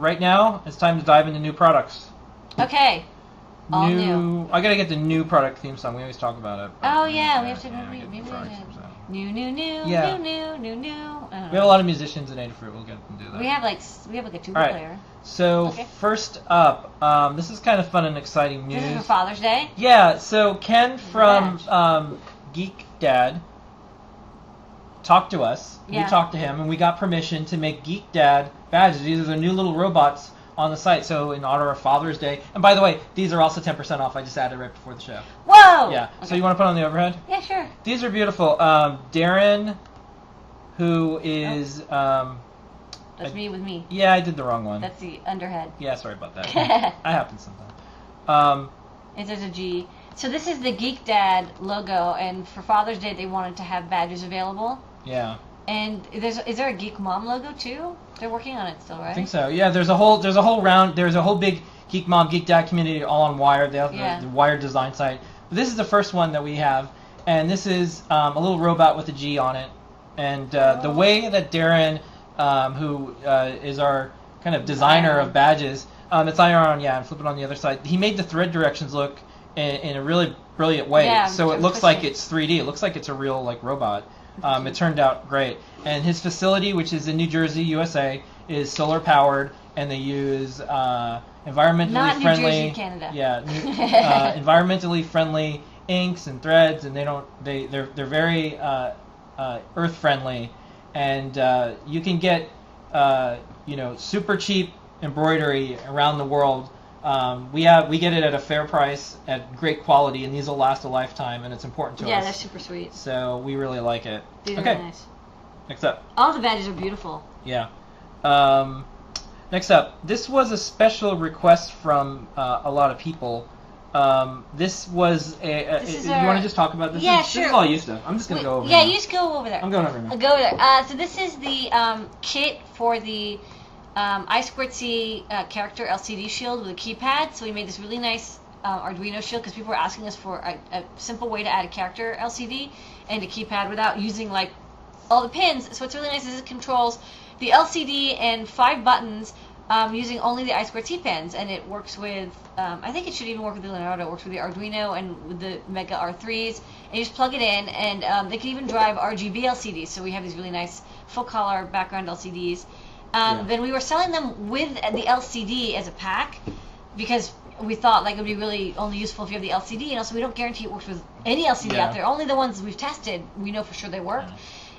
right now it's time to dive into new products. Okay. All new. I gotta get the new product theme song. We always talk about it. Oh yeah, we have to maybe new. Yeah. New. We have a lot of musicians in Adafruit. We'll get them to do that. We have like a tuba player. So first up, this is kind of fun and exciting news. This is for Father's Day. Yeah. So Ken from Geek Dad talked to us. Yeah. We talked to him, and we got permission to make Geek Dad badges. These are the new little robots on the site, so in honor of Father's Day. And by the way, these are also 10% off. I just added right before the show. Whoa! Yeah. Okay. So you want to put on the overhead? Yeah, sure. These are beautiful. Darren, who is... That's me with me. Yeah, I did the wrong one. That's the underhead. Yeah, sorry about that. That happens sometimes. There's a G. So this is the Geek Dad logo, and for Father's Day they wanted to have badges available. Yeah. And is there a Geek Mom logo too? They're working on it still, right? I think so. Yeah, there's a whole big Geek Mom, Geek Dad community all on Wired. They have the Wired design site. But this is the first one that we have, and this is a little robot with a G on it. And the way that Darren, who is our kind of designer of badges, it's iron, and flip it on the other side. He made the thread directions look in a really brilliant way. Yeah, so it looks like it's 3D. It looks like it's a real robot. It turned out great. And his facility, which is in New Jersey, USA, is solar powered, and they use environmentally Not friendly. New Jersey, Canada. Yeah, environmentally friendly inks and threads, and they're very earth friendly, and you can get super cheap embroidery around the world. We get it at a fair price, at great quality, and these will last a lifetime, and it's important to us. Yeah, they're super sweet. So we really like it. These are nice. Next up. All the badges are beautiful. Yeah. Next up, this was a special request from a lot of people. This was you want to just talk about this? Yeah, This sure. is all you stuff. I'm just going to go over Yeah, now. you just go over there. I'm going over now. Go over there. So this is the kit for the I2C character LCD shield with a keypad. So we made this really nice Arduino shield because people were asking us for a simple way to add a character LCD and a keypad without using all the pins. So what's really nice is it controls the LCD and 5 buttons using only the I2C pins, and it works with, I think it should even work with the Leonardo. It works with the Arduino and with the Mega R3s, and you just plug it in, and they can even drive RGB LCDs, so we have these really nice full color background LCDs. Then we were selling them with the LCD as a pack, because we thought it would be really only useful if you have the LCD, and also we don't guarantee it works with any LCD out there. Only the ones we've tested, we know for sure they work. Yeah.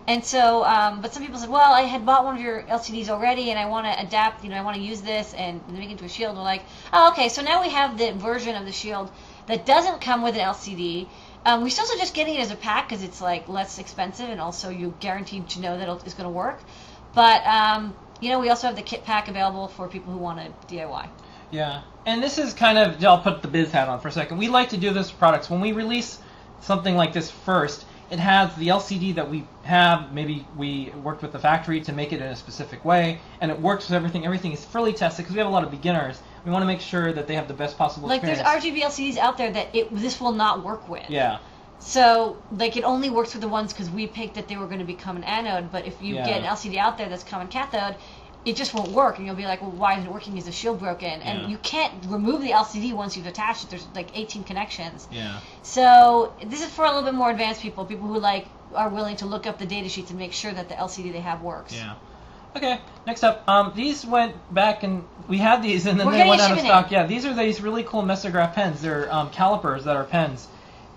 And so, but some people said, well, I had bought one of your LCDs already, and I want to adapt, I want to use this and make it into a shield. We're like, oh, okay, so now we have the version of the shield that doesn't come with an LCD. We're still just getting it as a pack because it's less expensive, and also you're guaranteed to know that it's going to work. But, we also have the kit pack available for people who want to DIY. Yeah, and this is kind of, I'll put the biz hat on for a second. We like to do this for products. When we release something like this first, it has the LCD that we have. Maybe we worked with the factory to make it in a specific way, and it works with everything. Everything is fully tested because we have a lot of beginners. We want to make sure that they have the best possible experience. There's RGB LCDs out there that this will not work with. Yeah. So, it only works with the ones because we picked that they were going to become an anode, but if you get an LCD out there that's common cathode, it just won't work, and you'll be like, well, why isn't it working? Is the shield broken? And you can't remove the LCD once you've attached it. There's 18 connections. Yeah. So this is for a little bit more advanced people who are willing to look up the data sheets and make sure that the LCD they have works. Yeah. Okay, next up, these went back, and we had these, and then they went out of stock. Yeah, these are these really cool Mesograph pens. They're calipers that are pens.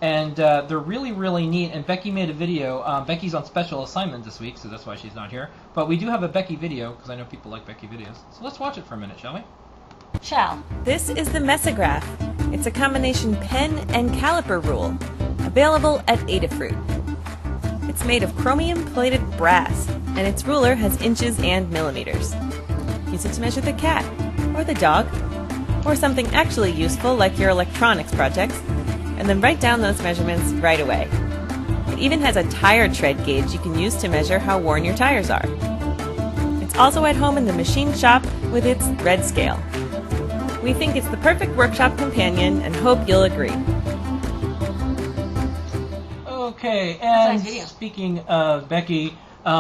And they're really, really neat. And Becky made a video. Becky's on special assignment this week, so that's why she's not here. But we do have a Becky video, because I know people like Becky videos. So let's watch it for a minute, shall we? Shall. This is the Mesograph. It's a combination pen and caliper rule, available at Adafruit. It's made of chromium-plated brass, and its ruler has inches and millimeters. Use it to measure the cat, or the dog, or something actually useful like your electronics projects, and then write down those measurements right away. It even has a tire tread gauge you can use to measure how worn your tires are. It's also at home in the machine shop with its thread scale. We think it's the perfect workshop companion and hope you'll agree. Okay, and speaking of Becky,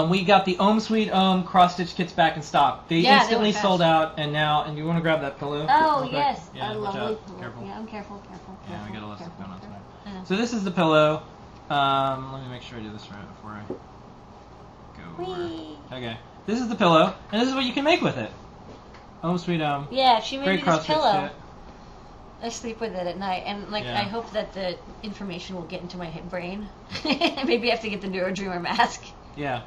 We got the Ohm Sweet Ohm cross-stitch kits back in stock. They instantly sold out, and you want to grab that pillow? Oh, yes. Yeah, I love pillow. Careful. Yeah, I'm careful. Yeah, we got a lot of stuff going on tonight. So this is the pillow. Let me make sure I do this right before I go over. Okay. This is the pillow, and this is what you can make with it. Ohm Sweet Ohm. Yeah, she made me this pillow. Kit. I sleep with it at night, and I hope that the information will get into my brain. Maybe I have to get the Neurodreamer mask. Yeah.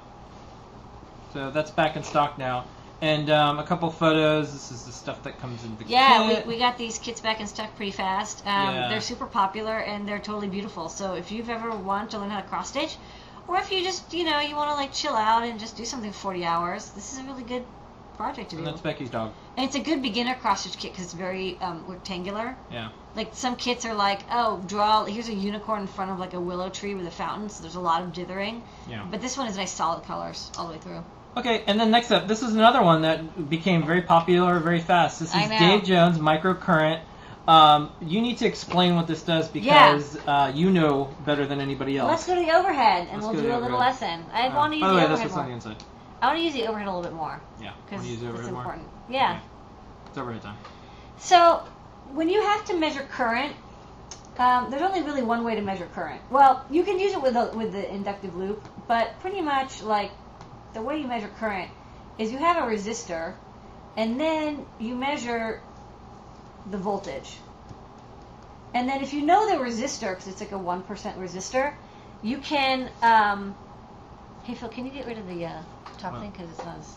So that's back in stock now. And a couple photos. This is the stuff that comes in the kit. Yeah, we got these kits back in stock pretty fast. They're super popular, and they're totally beautiful. So if you've ever wanted to learn how to cross stitch, or if you just, you want to chill out and just do something for 40 hours, this is a really good project to do. And that's Becky's dog. And it's a good beginner cross stitch kit because it's very rectangular. Yeah. Like some kits are like, here's a unicorn in front of like a willow tree with a fountain, so there's a lot of dithering. Yeah. But this one is nice solid colors all the way through. Okay, and then next up, this is another one that became very popular very fast. This is Dave Jones Microcurrent. You need to explain what this does because you know better than anybody else. Let's go to the overhead and we'll do a little lesson. I want to use the overhead that's what's on the inside. I want to use the overhead a little bit more. Yeah, because it's important. More? Yeah. Okay. It's overhead time. So, when you have to measure current, there's only really one way to measure current. Well, you can use it with the inductive loop, but pretty much like the way you measure current is you have a resistor, and then you measure the voltage. And then if you know the resistor, because it's like a 1% resistor, you can. Hey Phil, can you get rid of the top thing because it's not as.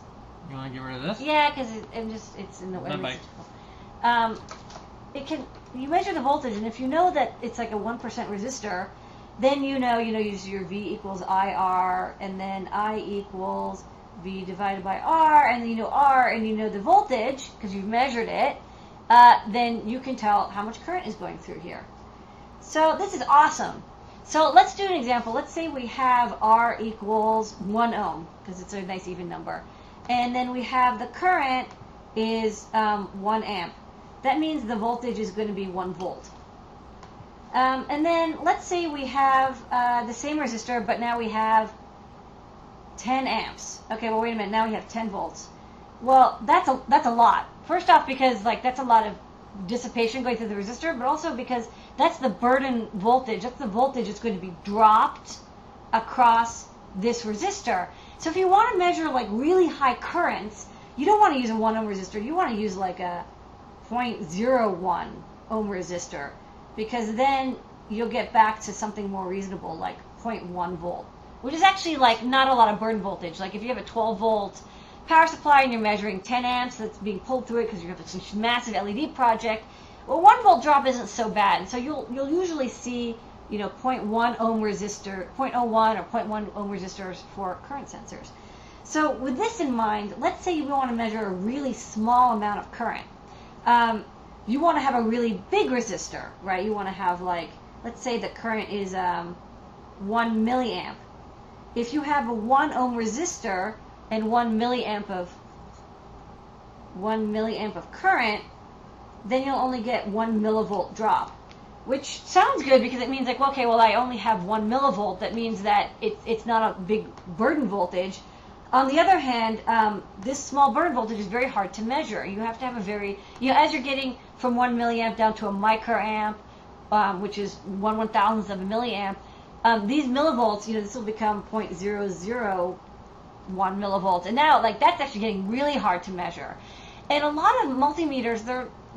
You want to get rid of this? Yeah, because it's in the way. You measure the voltage, and if you know that it's like a 1% resistor, then you use your V equals IR, and then I equals V divided by R, and then you know R, and you know the voltage because you've measured it. Then you can tell how much current is going through here. So this is awesome. So let's do an example. Let's say we have R equals 1 ohm, because it's a nice even number. And then we have the current is 1 amp. That means the voltage is going to be 1 volt. And then let's say we have the same resistor, but now we have 10 amps. Okay, well wait a minute, now we have 10 volts. Well, that's a lot. First off, because that's a lot of dissipation going through the resistor, but also because that's the burden voltage. That's the voltage that's going to be dropped across this resistor. So if you want to measure really high currents, you don't want to use a 1 ohm resistor. You want to use like a 0.01 ohm resistor, because then you'll get back to something more reasonable like 0.1 volt, which is actually not a lot of burden voltage. Like if you have a 12 volt power supply and you're measuring 10 amps that's being pulled through it because you have this massive LED project, well, 1 volt drop isn't so bad. So you'll usually see 0.1 ohm resistor, 0.01 or 0.1 ohm resistors for current sensors. So with this in mind, let's say you want to measure a really small amount of current. You want to have a really big resistor, right? You want to have let's say the current is 1 milliamp. If you have a 1 ohm resistor and 1 milliamp of current, then you'll only get 1 millivolt drop, which sounds good because it means okay, well I only have 1 millivolt. That means that it's not a big burden voltage. On the other hand, this small burden voltage is very hard to measure. You have to have a very, as you're getting from 1 milliamp down to a microamp, which is 1/1000th of a milliamp, these millivolts, this will become 0.001 millivolts. And now, that's actually getting really hard to measure. And a lot of multimeters,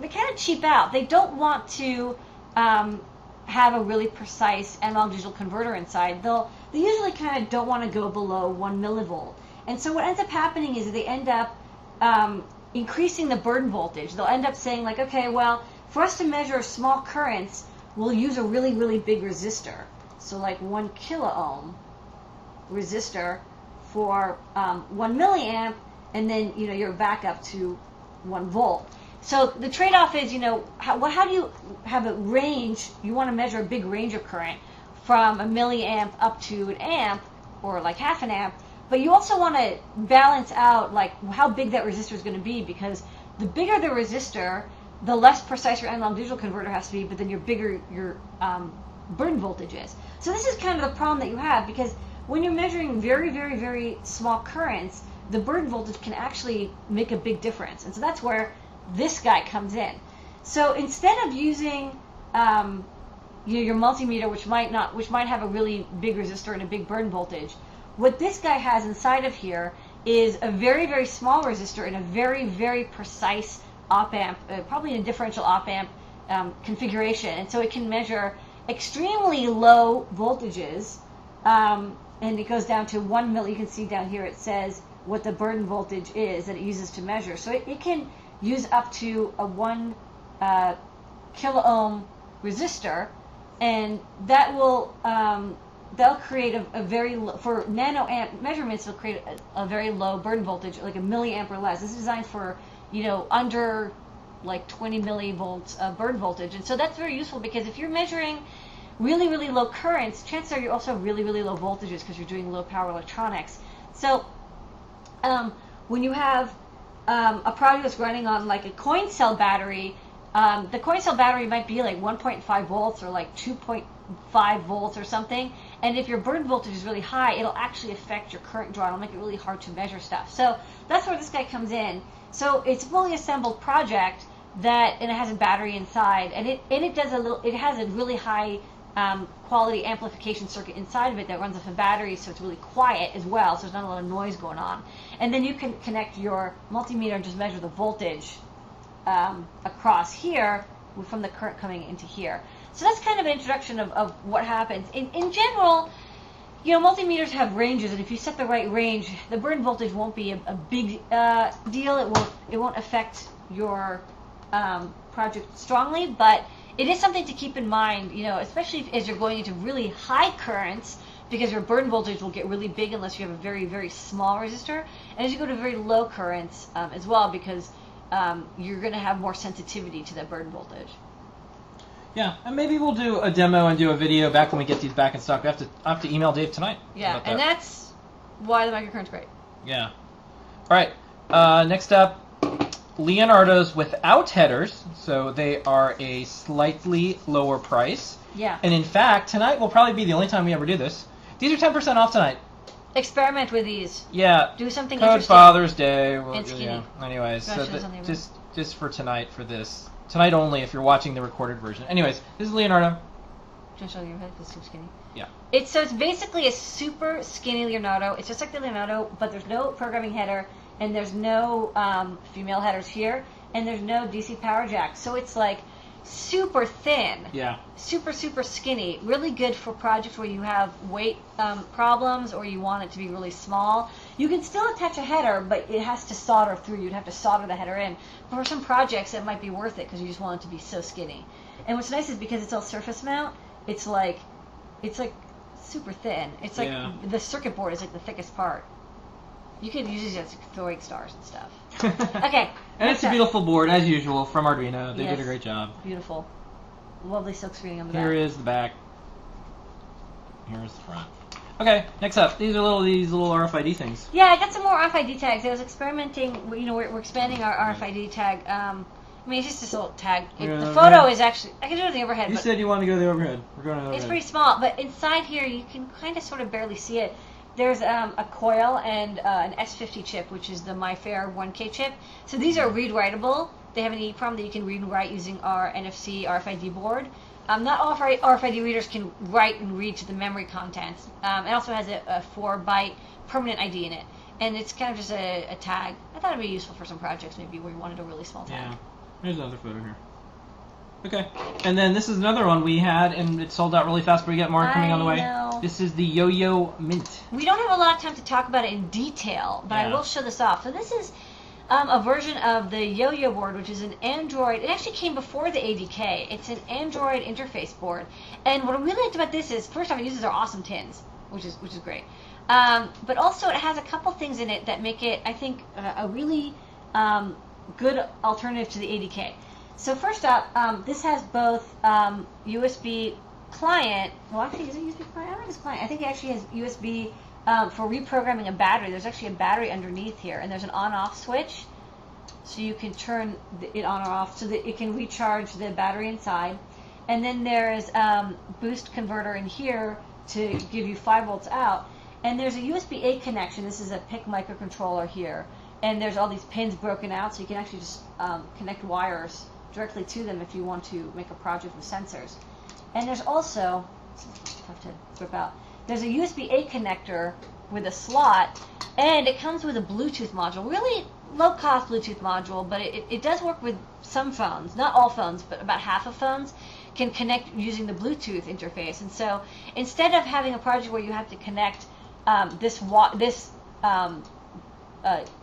they kind of cheap out. They don't want to have a really precise analog digital converter inside. They usually kind of don't want to go below 1 millivolt. And so what ends up happening is they end up increasing the burden voltage. They'll end up saying okay, well, for us to measure small currents, we'll use a really, really big resistor. So 1 kilo ohm resistor for 1 milliamp, and then you're back up to 1 volt. So the trade-off is how do you have a range? You want to measure a big range of current from a milliamp up to an amp or half an amp, but you also want to balance out how big that resistor is going to be, because the bigger the resistor, the less precise your analog digital converter has to be, but then your bigger your burden voltage is. So this is kind of the problem that you have, because when you're measuring very, very, very small currents, the burn voltage can actually make a big difference. And so that's where this guy comes in. So instead of using your multimeter, which might have a really big resistor and a big burn voltage, what this guy has inside of here is a very, very small resistor and a very, very precise op-amp, probably in a differential op-amp configuration. And so it can measure extremely low voltages, and it goes down to 1 milli. You can see down here it says what the burn voltage is that it uses to measure. So it can use up to a 1 kilo ohm resistor, and that will they'll create a very low, for nanoamp measurements, it'll create a very low burn voltage, like a milliamp or less. This is designed for, under like 20 millivolts burn voltage. And so that's very useful, because if you're measuring really, really low currents, chances are you also have really, really low voltages because you're doing low power electronics. So when you have a project that's running on like a coin cell battery, the coin cell battery might be like 1.5 volts or like 2.5 volts or something, and if your burn voltage is really high, it'll actually affect your current draw. It'll make it really hard to measure stuff. So that's where this guy comes in. So it's a fully assembled project and it has a battery inside, and it has a really high quality amplification circuit inside of it that runs off a battery, so it's really quiet as well, so there's not a lot of noise going on. And then you can connect your multimeter and just measure the voltage across here from the current coming into here. So that's kind of an introduction of what happens. In general, multimeters have ranges, and if you set the right range, the burn voltage won't be a big deal. It won't affect your project strongly, but it is something to keep in mind, especially as you're going into really high currents, because your burn voltage will get really big unless you have a very, very small resistor, and as you go to very low currents as well, because you're going to have more sensitivity to that burn voltage. Yeah, and maybe we'll do a demo and do a video back when we get these back in stock. I have to email Dave tonight. Yeah, and that's why the microcurrent's great. Yeah. All right. Next up, Leonardo's without headers, so they are a slightly lower price. Yeah. And in fact, tonight will probably be the only time we ever do this. These are 10% off tonight. Experiment with these. Yeah. Do something Code interesting. Father's Day. Well, and skinny. Yeah. Anyways, Gosh, so just for tonight for this. Tonight only if you're watching the recorded version. Anyways, this is Leonardo. Can I show you your head? It's super skinny. Yeah. So it's basically a super skinny Leonardo. It's just like the Leonardo, but there's no programming header, and there's no female headers here, and there's no DC power jack. So it's like super thin. Yeah. Super, super skinny. Really good for projects where you have weight problems or you want it to be really small. You can still attach a header, but it has to solder through. You'd have to solder the header in. But for some projects, it might be worth it because you just want it to be so skinny. And what's nice is because it's all surface mount, it's like super thin. It's like the circuit board is like the thickest part. You could use these as throwing stars and stuff. Okay. And it's a beautiful board, as usual, from Arduino. They did a great job. Beautiful. Lovely silk screening on the back. Here is the back. Here's the front. Okay, next up. These are these little RFID things. Yeah, I got some more RFID tags. I was experimenting. We're expanding our RFID tag. It's just this little tag. The photo is actually... I can do it on the overhead. You said you wanted to go to the overhead. We're going to the overhead. It's pretty small, but inside here you can kind of sort of barely see it. There's a coil and an S50 chip, which is the MyFair 1K chip. So these are read-writable. They have an EEPROM that you can read and write using our NFC RFID board. Not all RFID readers can write and read to the memory contents. It also has a 4-byte permanent ID in it. And it's kind of just a tag. I thought it would be useful for some projects maybe where you wanted a really small tag. Yeah. Here's another photo here. Okay. And then this is another one we had, and it sold out really fast, but we got more coming on the way. Know. This is the Yo-Yo Mint. We don't have a lot of time to talk about it in detail, but I will show this off. So this is a version of the Yo-Yo board, which is an Android. It actually came before the ADK. It's an Android interface board. And what I really liked about this is, first off, it uses our awesome tins, which is great. But also it has a couple things in it that make it, I think, a really good alternative to the ADK. So first up, this has both USB client. Well, actually, is it USB client? I don't think it's client. I think it actually has USB for reprogramming a battery. There's actually a battery underneath here, and there's an on-off switch, so you can turn it on or off so that it can recharge the battery inside. And then there's boost converter in here to give you 5 volts out. And there's a USB-A connection. This is a PIC microcontroller here. And there's all these pins broken out, so you can actually just connect wires directly to them if you want to make a project with sensors. And there's also, it's tough to rip out, there's a USB-A connector with a slot, and it comes with a Bluetooth module. Really low-cost Bluetooth module, but it does work with some phones. Not all phones, but about half of phones can connect using the Bluetooth interface. And so instead of having a project where you have to connect this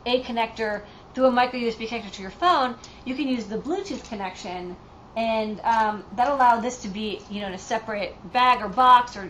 A connector through a micro USB connector to your phone, you can use the Bluetooth connection, and that'll allow this to be, in a separate bag or box, or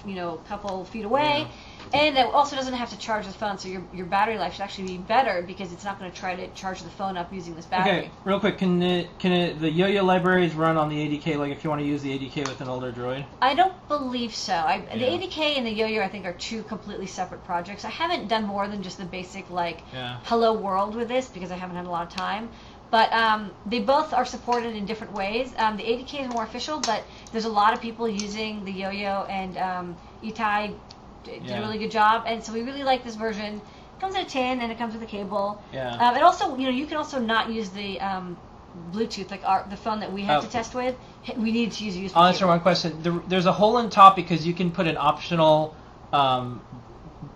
a couple feet away. And it also doesn't have to charge the phone, so your battery life should actually be better because it's not going to try to charge the phone up using this battery. Okay, real quick, can the Yo-Yo libraries run on the ADK, like if you want to use the ADK with an older droid? I don't believe so. The ADK and the Yo-Yo, I think, are two completely separate projects. I haven't done more than just the basic, Hello World with this because I haven't had a lot of time. But they both are supported in different ways. The ADK is more official, but there's a lot of people using the Yo-Yo, and Itai did a really good job, and so we really like this version. It comes in a tin, and it comes with a cable. Yeah. And also, you can also not use the Bluetooth, like the phone that we had to test with. We needed to use USB. I'll answer one question. There's a hole in top because you can put an optional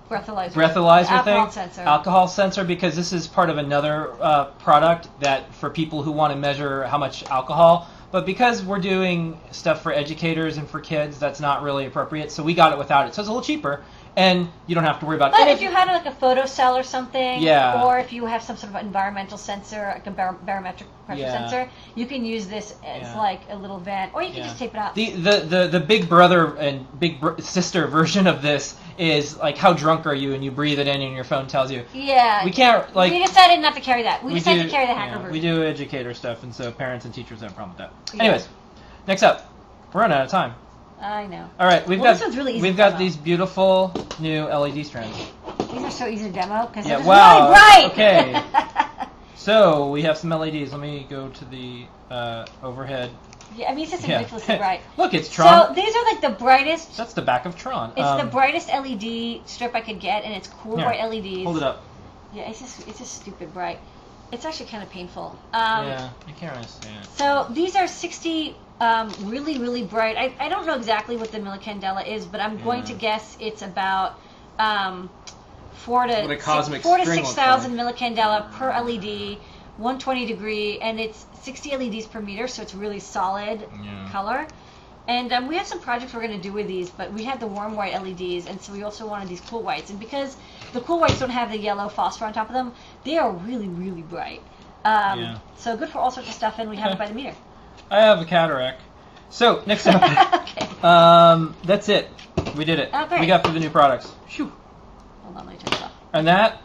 breathalyzer alcohol sensor, because this is part of another product that for people who want to measure how much alcohol. But because we're doing stuff for educators and for kids, that's not really appropriate. So we got it without it. So it's a little cheaper, and you don't have to worry about it. But if you had like a photo cell or something, or if you have some sort of environmental sensor, like a barometric pressure sensor, you can use this as like a little vent, or you can just tape it out. The big brother and big sister version of this is like, how drunk are you, and you breathe it in and your phone tells you. Yeah. We can't, we decided not to carry that. We decided to carry the hacker version. We do educator stuff, and so parents and teachers have a problem with that. Anyways, next up, we're running out of time. I know. All right, we've got these beautiful new LED strands. These are so easy to demo because they're wow, really bright. Okay. So we have some LEDs. Let me go to the overhead. Yeah, I mean, it's just ridiculously bright. Look, it's Tron. So these are like the brightest. That's the back of Tron. It's the brightest LED strip I could get, and it's cool bright LEDs. Hold it up. Yeah, it's just stupid bright. It's actually kind of painful. Yeah, I can't really see it. So these are 60 really, really bright. I don't know exactly what the millicandela is, but I'm going to guess it's about 4 to 6,000 millicandela per LED, 120 degree, and it's 60 LEDs per meter, so it's really solid color. And we have some projects we're going to do with these, but we have the warm white LEDs, and so we also wanted these cool whites. And because the cool whites don't have the yellow phosphor on top of them, they are really, really bright. So good for all sorts of stuff, and we have it by the meter. I have a cataract. So, next up. Okay. That's it. We did it. Oh, great. We got through the new products. Phew. Hold on, let me turn this off. And that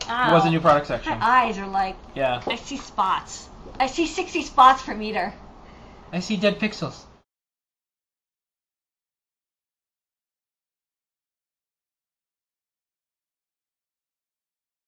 was the new product section. My eyes are like, I see spots. I see 60 spots per meter. I see dead pixels.